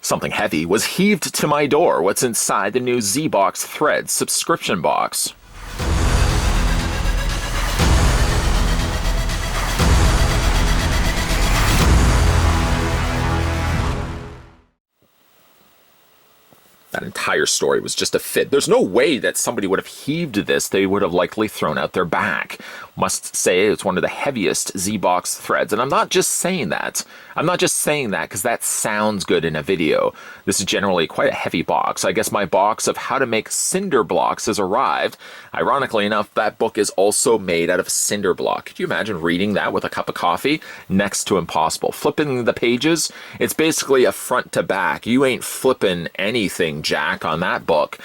Something heavy was heaved to my door. What's inside the new ZBox Threads Subscription box? That entire story was just a fit. There's no way that somebody would have heaved this. They would have likely thrown out their back. Must say it's one of the heaviest ZBox threads. And I'm not just saying that. I'm not just saying that because that sounds good in a video. This is generally quite a heavy box. I guess my box of how to make cinder blocks has arrived. Ironically enough, that book is also made out of cinder block. Could you imagine reading that with a cup of coffee? Next to impossible. Flipping the pages, it's basically a front to back. You ain't flipping anything, Jack, on that book.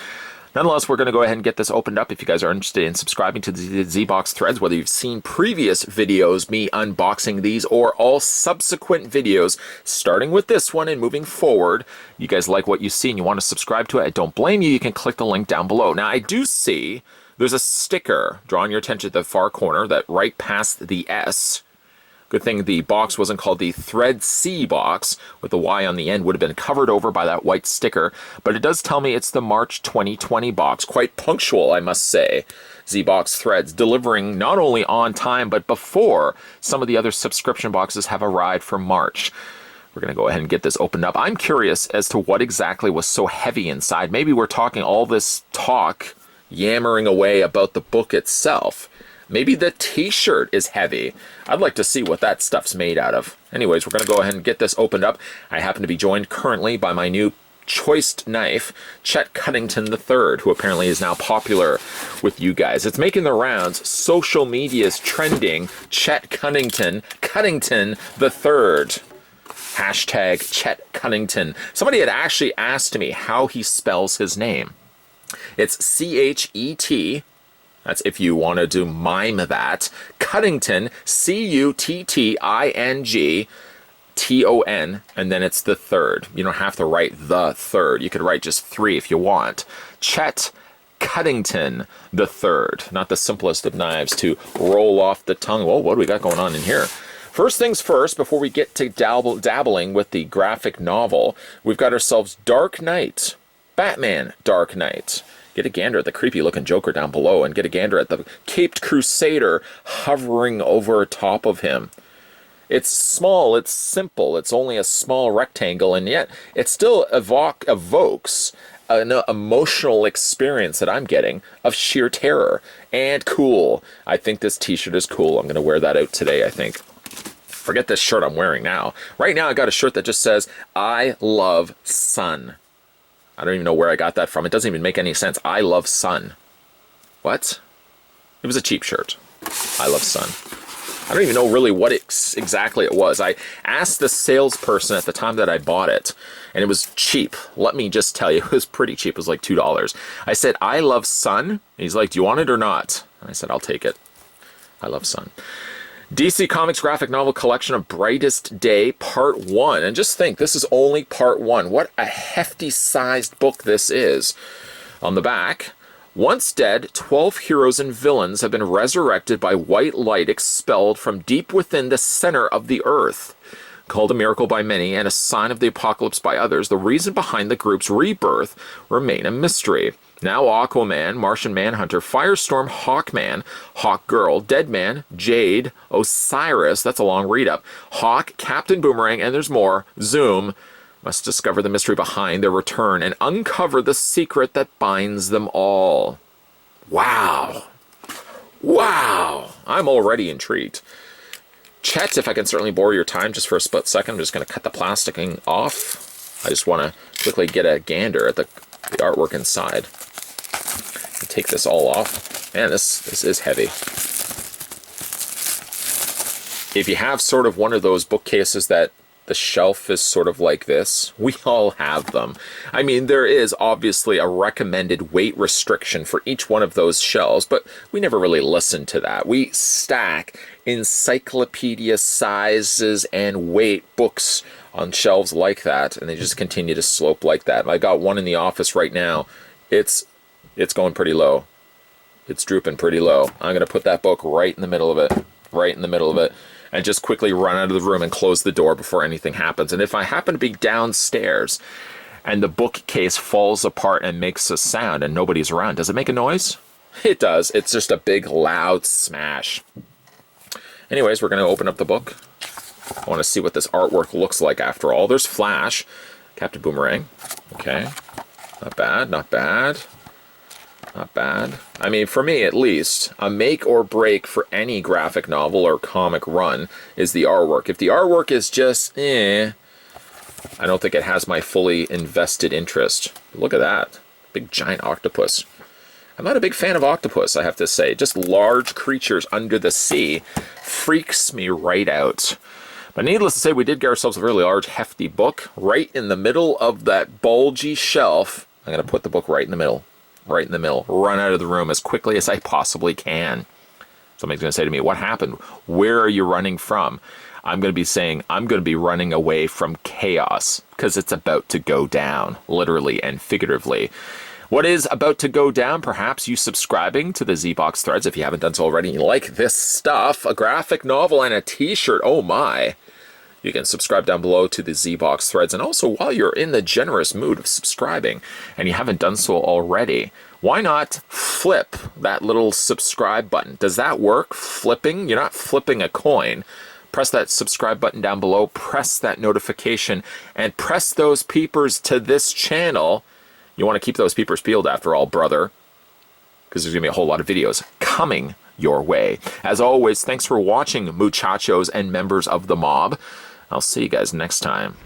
Nonetheless, we're going to go ahead and get this opened up. If you guys are interested in subscribing to the ZBox Threads, whether you've seen previous videos, me unboxing these, or all subsequent videos, starting with this one and moving forward, you guys like what you see and you want to subscribe to it, I don't blame you. You can click the link down below. Now, I do see there's a sticker drawing your attention to the far corner, that right past the S. Good thing the box wasn't called the Thread C box, with the Y on the end would have been covered over by that white sticker, but it does tell me it's the March 2020 box. Quite punctual, I must say. ZBox Threads delivering not only on time, but before some of the other subscription boxes have arrived for March. We're going to go ahead and get this opened up. I'm curious as to what exactly was so heavy inside. Maybe we're talking all this talk, yammering away about the book itself. Maybe the t-shirt is heavy. I'd like to see what that stuff's made out of. Anyways, we're going to go ahead and get this opened up. I happen to be joined currently by my new choiced knife, Chet Cunnington III, who apparently is now popular with you guys. It's making the rounds. Social media is trending. Chet Cunnington III. Hashtag Chet Cunnington. Somebody had actually asked me how he spells his name. It's C-H-E-T. That's if you want to do mime that. Cunnington, C-U-T-T-I-N-G-T-O-N, and then it's the third. You don't have to write the third. You could write just 3 if you want. Chet Cunnington the third. Not the simplest of knives to roll off the tongue. Whoa, what do we got going on in here? First things first, before we get to dabbling with the graphic novel, we've got ourselves Dark Knight. Batman Dark Knight. Get a gander at the creepy-looking Joker down below, and get a gander at the caped Crusader hovering over top of him. It's small, it's simple, it's only a small rectangle, and yet it still evokes an emotional experience that I'm getting of sheer terror. And cool. I think this t-shirt is cool. I'm going to wear that out today, I think. Forget this shirt I'm wearing now. Right now I got a shirt that just says, I love sun. I don't even know where I got that from. It doesn't even make any sense. I love sun. What? It was a cheap shirt. I love sun. I don't even know really what exactly it was. I asked the salesperson at the time that I bought it, and it was cheap. Let me just tell you, it was pretty cheap. It was like $2. I said, I love sun. And he's like, do you want it or not? And I said, I'll take it. I love sun. DC Comics graphic novel collection of Brightest Day, Part 1. And just think, this is only Part 1. What a hefty-sized book this is. On the back, once dead, 12 heroes and villains have been resurrected by white light expelled from deep within the center of the earth. Called a miracle by many and a sign of the apocalypse by others, the reason behind the group's rebirth remain a mystery. Now Aquaman, Martian Manhunter, Firestorm, Hawkman, Hawkgirl, Deadman, Jade, Osiris, that's a long read-up, Hawk, Captain Boomerang, and there's more, Zoom, must discover the mystery behind their return and uncover the secret that binds them all. Wow. Wow. I'm already intrigued. Chet, if I can certainly borrow your time just for a split second, I'm just going to cut the plasticing off. I just want to quickly get a gander at the artwork inside. Take this all off. Man, this is heavy. If you have sort of one of those bookcases that the shelf is sort of like this, we all have them. I mean, there is obviously a recommended weight restriction for each one of those shelves, but we never really listen to that. We stack encyclopedia sizes and weight books on shelves like that, and they just continue to slope like that. I got one in the office right now. It's going pretty low. It's drooping pretty low. I'm going to put that book right in the middle of it. Right in the middle of it. and just quickly run out of the room and close the door before anything happens. And if I happen to be downstairs and the bookcase falls apart and makes a sound and nobody's around, does it make a noise? It does. It's just a big loud smash. Anyways, we're going to open up the book. I want to see what this artwork looks like after all. There's Flash, Captain Boomerang. Okay. Not bad, not bad. Not bad. I mean, for me at least, a make or break for any graphic novel or comic run is the artwork. If the artwork is just I don't think it has my fully invested interest. Look at that. Big giant octopus. I'm not a big fan of octopus, I have to say. Just large creatures under the sea freaks me right out. But needless to say, we did get ourselves a really large, hefty book right in the middle of that bulgy shelf. I'm going to put the book right in the middle. Right in the middle. Run out of the room as quickly as I possibly can. Somebody's going to say to me, what happened? Where are you running from? I'm going to be saying, I'm going to be running away from chaos because it's about to go down, literally and figuratively. What is about to go down? Perhaps you subscribing to the ZBox Threads if you haven't done so already. You like this stuff, a graphic novel and a t-shirt. Oh my. You can subscribe down below to the ZBox Threads. And also, while you're in the generous mood of subscribing and you haven't done so already, why not flip that little subscribe button? Does that work? Flipping? You're not flipping a coin. Press that subscribe button down below, press that notification, and press those peepers to this channel. You want to keep those peepers peeled after all, brother, because there's going to be a whole lot of videos coming your way. As always, thanks for watching, muchachos and members of the mob. I'll see you guys next time.